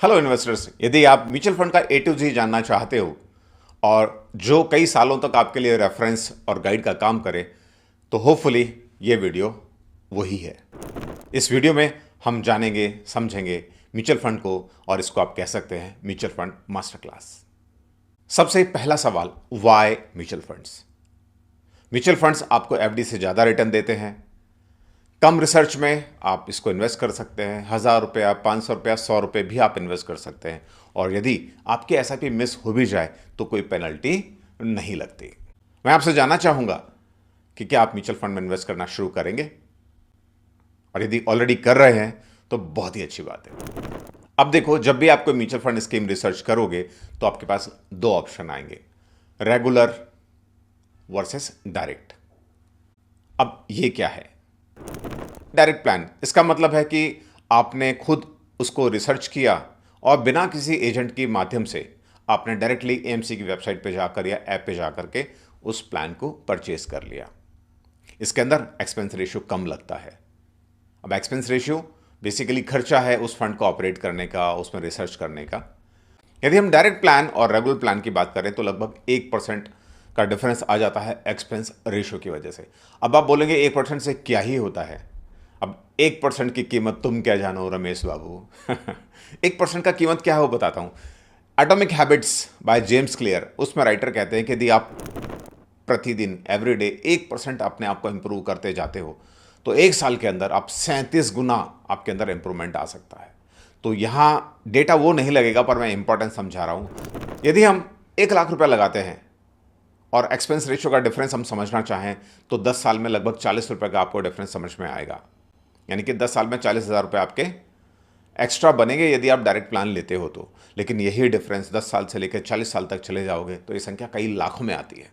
Hello investors, यदि आप mutual fund का ए टू जी जानना चाहते हो और जो कई सालों तक आपके लिए रेफरेंस और गाइड का काम करे, तो होपफुली ये वीडियो वही है। इस वीडियो में हम जानेंगे, समझेंगे म्यूचुअल फंड को, और इसको आप कह सकते हैं म्यूचुअल फंड मास्टर क्लास। सबसे पहला सवाल, why mutual funds? Mutual funds आपको एफडी से ज़्यादा रिटर्न देते हैं। कम रिसर्च में आप इसको इन्वेस्ट कर सकते हैं। 1,000 रुपया, 500 रुपया, 100 रुपये भी आप इन्वेस्ट कर सकते हैं। और यदि आपकी एसआईपी मिस हो भी जाए तो कोई पेनल्टी नहीं लगती। मैं आपसे जानना चाहूंगा कि क्या आप म्यूचुअल फंड में इन्वेस्ट करना शुरू करेंगे, और यदि ऑलरेडी कर रहे हैं तो बहुत ही अच्छी बात है। अब देखो, जब भी आप कोई म्यूचुअल फंड स्कीम रिसर्च करोगे तो आपके पास दो ऑप्शन आएंगे, रेगुलर वर्सेस डायरेक्ट। अब ये क्या है डायरेक्ट प्लान? इसका मतलब है कि आपने खुद उसको रिसर्च किया और बिना किसी एजेंट के माध्यम से आपने डायरेक्टली एएमसी की वेबसाइट पे जाकर या ऐप पे जाकर के उस प्लान को परचेज कर लिया। इसके अंदर एक्सपेंस रेशियो कम लगता है। अब एक्सपेंस रेशियो बेसिकली खर्चा है उस फंड को ऑपरेट करने का, उसमें रिसर्च करने का। यदि हम डायरेक्ट प्लान और रेगुलर प्लान की बात करें तो लगभग 1% का डिफरेंस आ जाता है एक्सपेंस रेशियो की वजह से। अब आप बोलेंगे 1% से क्या ही होता है? अब 1% की कीमत तुम क्या जानो रमेश बाबू। 1% का कीमत क्या है वो बताता हूँ। Atomic habits by James clear, उसमें राइटर कहते हैं कि यदि आप प्रतिदिन एवरीडे 1% अपने आप को इंप्रूव करते जाते हो तो एक साल के अंदर आप 37 गुना आपके अंदर इंप्रूवमेंट आ सकता है। तो यहाँ डेटा वो नहीं लगेगा, पर मैं इंपॉर्टेंस समझा रहा हूँ। यदि हम 1,00,000 रुपया लगाते हैं और एक्सपेंस रेशियो का डिफरेंस हम समझना चाहें तो 10 साल में लगभग 40 रुपये का आपको डिफरेंस समझ में आएगा। यानी कि 10 साल में 40,000 रुपये आपके एक्स्ट्रा बनेंगे यदि आप डायरेक्ट प्लान लेते हो तो। लेकिन यही डिफरेंस 10 साल से लेकर 40 साल तक चले जाओगे तो ये संख्या कई लाखों में आती है।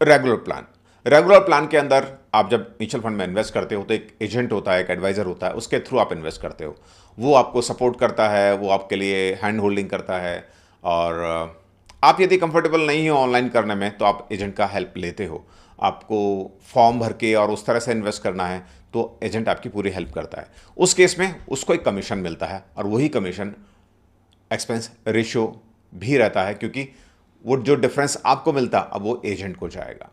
रेगुलर प्लान के अंदर आप जब म्यूचुअल फंड में इन्वेस्ट करते हो तो एक एजेंट होता है, एक एडवाइजर होता है, उसके थ्रू आप इन्वेस्ट करते हो। वो आपको सपोर्ट करता है, वो आपके लिए हैंड होल्डिंग करता है। और आप यदि कंफर्टेबल नहीं हो ऑनलाइन करने में तो आप एजेंट का हेल्प लेते हो। आपको फॉर्म भर के और उस तरह से इन्वेस्ट करना है तो एजेंट आपकी पूरी हेल्प करता है। उस केस में उसको एक कमीशन मिलता है और वही कमीशन एक्सपेंस रेशियो भी रहता है, क्योंकि वो जो डिफरेंस आपको मिलता अब वो एजेंट को जाएगा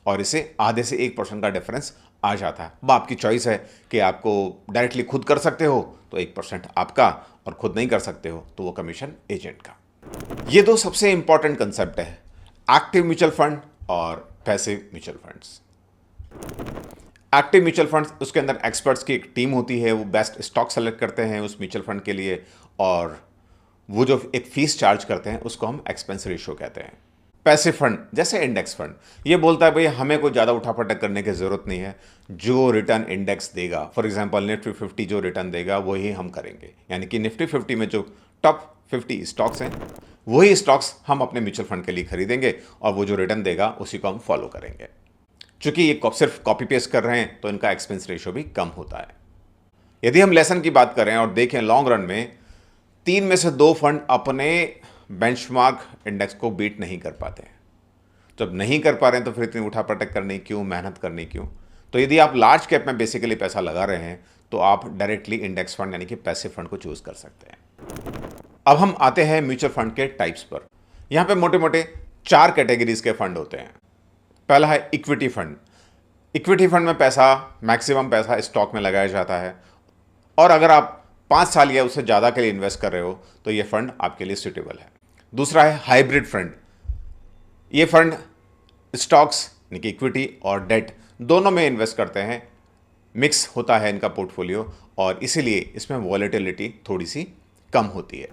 और इसे आधे से 1% का डिफरेंस आ जाता है। अब आपकी चॉइस है कि आपको डायरेक्टली खुद कर सकते हो तो 1% आपका, और खुद नहीं कर सकते हो तो वो कमीशन एजेंट का। ये दो सबसे इंपॉर्टेंट कंसेप्ट है, एक्टिव म्यूचुअल फंड और passive mutual funds. Active mutual funds, उसके अंदर एक्सपर्ट्स की एक टीम होती है, वो बेस्ट स्टॉक सेलेक्ट करते हैं उस म्यूचुअल फंड के लिए, और वो जो एक फीस चार्ज करते हैं उसको हम एक्सपेंस रेशियो कहते हैं। पैसिव फंड जैसे इंडेक्स फंड, ये बोलता है भाई हमें कोई ज़्यादा उठापटक करने की ज़रूरत नहीं है, जो रिटर्न इंडेक्स देगा, फॉर एग्जांपल निफ्टी 50 जो रिटर्न देगा वही हम करेंगे। यानी कि निफ्टी 50 में जो टॉप 50 स्टॉक्स हैं वही स्टॉक्स हम अपने म्यूचुअल फंड के लिए खरीदेंगे और वो जो रिटर्न देगा उसी को हम फॉलो करेंगे। चूंकि ये सिर्फ कॉपी पेस्ट कर रहे हैं तो इनका एक्सपेंस रेशियो भी कम होता है। यदि हम लेसन की बात करें और देखें लॉन्ग रन में 3 में से 2 फंड अपने बेंचमार्क इंडेक्स को बीट नहीं कर पाते। जब नहीं कर पा रहे हैं तो फिर इतनी उठापटक करनी क्यों, मेहनत करनी क्यों? तो यदि आप लार्ज कैप में बेसिकली पैसा लगा रहे हैं तो आप डायरेक्टली इंडेक्स फंड यानी कि पैसिव फंड को चूज कर सकते हैं। अब हम आते हैं म्यूचुअल फंड के टाइप्स पर। यहां पे मोटे मोटे 4 कैटेगरीज के फंड होते हैं। पहला है इक्विटी फंड। इक्विटी फंड में पैसा, मैक्सिमम पैसा स्टॉक में लगाया जाता है, और अगर आप 5 साल या उससे ज़्यादा के लिए इन्वेस्ट कर रहे हो तो ये फंड आपके लिए सुटेबल है। दूसरा है हाइब्रिड फंड। ये फंड स्टॉक्स यानी कि इक्विटी और डेट दोनों में इन्वेस्ट करते हैं, मिक्स होता है इनका पोर्टफोलियो, और इसीलिए इसमें वॉलेटिलिटी थोड़ी सी कम होती है।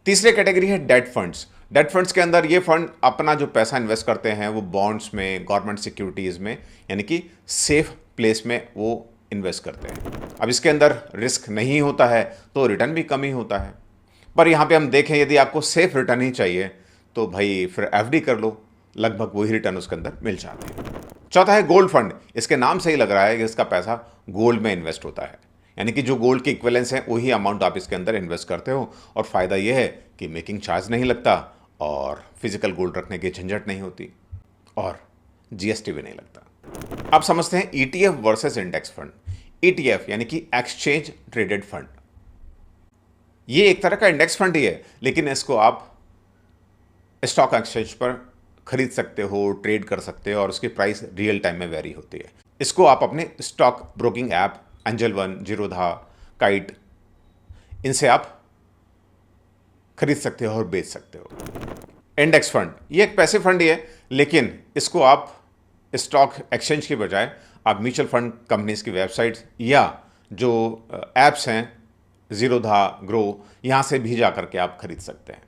तीसरी कैटेगरी है डेट फंड्स। डेट फंड्स के अंदर ये फंड अपना जो पैसा इन्वेस्ट करते हैं वो बॉन्ड्स में, गवर्नमेंट सिक्योरिटीज़ में, यानी कि सेफ प्लेस में वो इन्वेस्ट करते हैं। अब इसके अंदर रिस्क नहीं होता है तो रिटर्न भी कम ही होता है। पर यहाँ पे हम देखें यदि आपको सेफ रिटर्न ही चाहिए तो भाई फिर एफडी कर लो, लगभग वही रिटर्न उसके अंदर मिल जाते हैं। चौथा है गोल्ड फंड। इसके नाम से ही लग रहा है कि इसका पैसा गोल्ड में इन्वेस्ट होता है, यानी कि जो गोल्ड के इक्विवेलेंस है वही अमाउंट आप इसके अंदर इन्वेस्ट करते हो, और फ़ायदा यह है कि मेकिंग चार्ज नहीं लगता और फिजिकल गोल्ड रखने की झंझट नहीं होती और जीएसटी भी नहीं लगता। अब समझते हैं ETF versus index fund. ETF यानी कि एक्सचेंज ट्रेडेड फंड। ये एक तरह का इंडेक्स फंड ही है, लेकिन इसको आप स्टॉक एक्सचेंज पर खरीद सकते हो, ट्रेड कर सकते हो और उसकी प्राइस रियल टाइम में वेरी होती है। इसको आप अपने stock broking app angel one, Zerodha, kite, इनसे आप खरीद सकते हो और बेच सकते हो। इंडेक्स फंड ये एक पैसिव फंड ही है, लेकिन इसको आप स्टॉक एक्सचेंज के बजाय आप म्यूचुअल फंड कंपनीज की वेबसाइट या जो ऐप्स हैं जीरोधा, ग्रो, यहाँ से भी जा करके आप खरीद सकते हैं।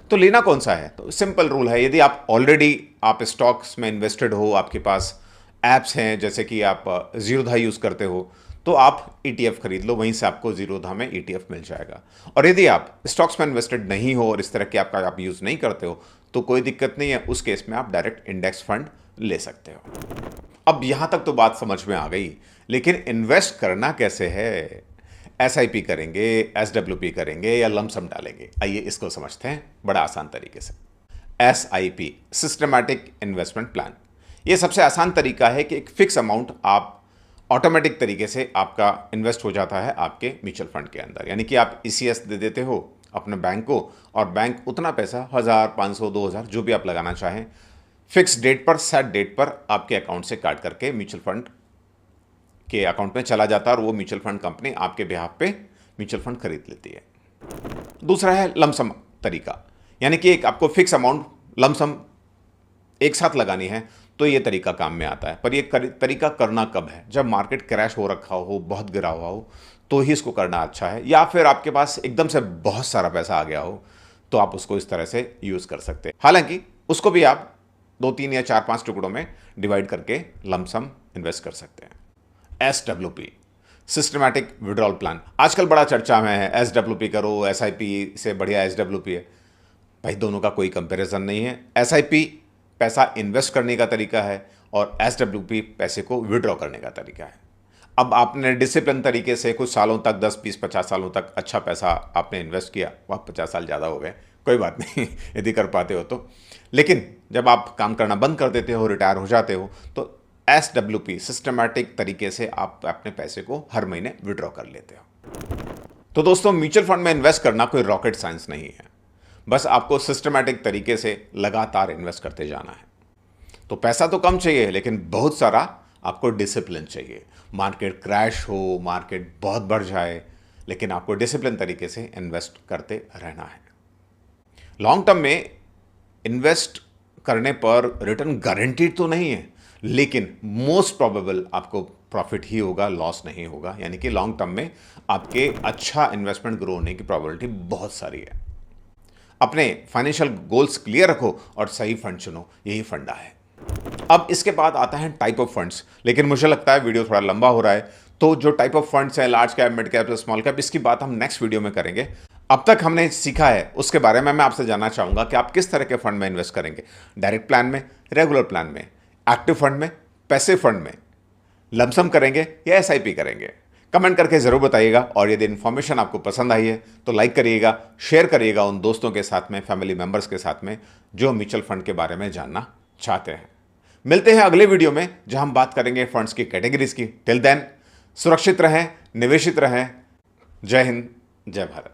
तो लेना कौन सा है? तो सिंपल रूल है, यदि आप ऑलरेडी आप स्टॉक्स में इन्वेस्टेड हो, आपके पास ऐप्स हैं जैसे कि आप जीरोधा यूज़ करते हो, तो आप ETF खरीद लो, वहीं से आपको जीरोधा में ETF मिल जाएगा। और यदि आप स्टॉक्स में इन्वेस्टेड नहीं हो और इस तरह के आपका आप यूज़ नहीं करते हो तो कोई दिक्कत नहीं है, उस केस में आप डायरेक्ट इंडेक्स फंड ले सकते हो। अब यहाँ तक तो बात समझ में आ गई, लेकिन इन्वेस्ट करना कैसे है? SIP करेंगे, SWP करेंगे या लमसम डालेंगे? आइए इसको समझते हैं बड़ा आसान तरीके से। SIP सिस्टमैटिक इन्वेस्टमेंट प्लान, ये सबसे आसान तरीका है कि एक फिक्स अमाउंट आप ऑटोमेटिक तरीके से आपका इन्वेस्ट हो जाता है आपके म्यूचुअल फंड के अंदर। यानी कि आप ECS दे देते हो अपने बैंक को और बैंक उतना पैसा 1000, 500, 2000 जो भी आप लगाना चाहें, फिक्स डेट पर, सेट डेट पर आपके अकाउंट से काट करके म्यूचुअल फंड के अकाउंट में चला जाता है और वो म्यूचुअल फंड कंपनी आपके बिहाफ पे म्यूचुअल फंड खरीद लेती है। दूसरा है लमसम तरीका, यानी कि एक आपको फिक्स अमाउंट लमसम एक साथ लगानी है, तो ये तरीका काम में आता है। पर ये तरीका करना कब है? जब मार्केट क्रैश हो रखा हो, बहुत गिरा हुआ हो, तो ही इसको करना अच्छा है। या फिर आपके पास एकदम से बहुत सारा पैसा आ गया हो तो आप उसको इस तरह से यूज़ कर सकते हैं। हालांकि उसको भी आप 2, 3 या 4, 5 टुकड़ों में डिवाइड करके लमसम इन्वेस्ट कर सकते हैं। SWP सिस्टमैटिक विड्रॉल प्लान आजकल बड़ा चर्चा में है। SWP करो, SIP से बढ़िया SWP है। भाई दोनों का कोई कंपैरिजन नहीं है। SIP पैसा इन्वेस्ट करने का तरीका है और SWP पैसे को विड्रॉ करने का तरीका है। अब आपने डिसिप्लिन तरीके से कुछ सालों तक, 10, 20, 50 सालों तक अच्छा पैसा आपने इन्वेस्ट किया, वह 50 साल ज़्यादा हो गए, कोई बात नहीं यदि कर पाते हो तो। लेकिन जब आप काम करना बंद कर देते हो, रिटायर हो जाते हो, तो SWP सिस्टमैटिक तरीके से आप अपने पैसे को हर महीने विड्रॉ कर लेते हो। तो दोस्तों, म्यूचुअल फंड में इन्वेस्ट करना कोई रॉकेट साइंस नहीं है, बस आपको सिस्टमैटिक तरीके से लगातार इन्वेस्ट करते जाना है। तो पैसा तो कम चाहिए, लेकिन बहुत सारा आपको डिसिप्लिन चाहिए। मार्केट क्रैश हो, मार्केट बहुत बढ़ जाए, लेकिन आपको डिसिप्लिन तरीके से इन्वेस्ट करते रहना है। लॉन्ग टर्म में इन्वेस्ट करने पर रिटर्न गारंटीड तो नहीं है, लेकिन मोस्ट प्रोबेबल आपको प्रॉफिट ही होगा, लॉस नहीं होगा। यानी कि लॉन्ग टर्म में आपके अच्छा इन्वेस्टमेंट ग्रो होने की प्रोबेबिलिटी बहुत सारी है। अपने फाइनेंशियल गोल्स क्लियर रखो और सही फंड चुनो, यही फंडा है। अब इसके बाद आता है टाइप ऑफ फंड्स, लेकिन मुझे लगता है वीडियो थोड़ा लंबा हो रहा है, तो जो टाइप ऑफ फंड्स हैं, large cap, mid cap, small cap, इसकी बात हम नेक्स्ट वीडियो में करेंगे। अब तक हमने सीखा है उसके बारे में मैं आपसे जानना चाहूंगा कि आप किस तरह के फंड में इन्वेस्ट करेंगे। डायरेक्ट प्लान में, रेगुलर प्लान में, एक्टिव फंड में, पैसिव फंड में, लमसम करेंगे या SIP करेंगे? कमेंट करके ज़रूर बताइएगा। और यदि इन्फॉर्मेशन आपको पसंद आई है तो लाइक करिएगा, शेयर करिएगा उन दोस्तों के साथ में, फैमिली मेम्बर्स के साथ में जो म्यूचुअल फंड के बारे में जानना चाहते हैं। मिलते हैं अगले वीडियो में जहां हम बात करेंगे फंड्स की कैटेगरीज की। टिल देन सुरक्षित रहें, निवेशित रहें। जय हिंद, जय भारत।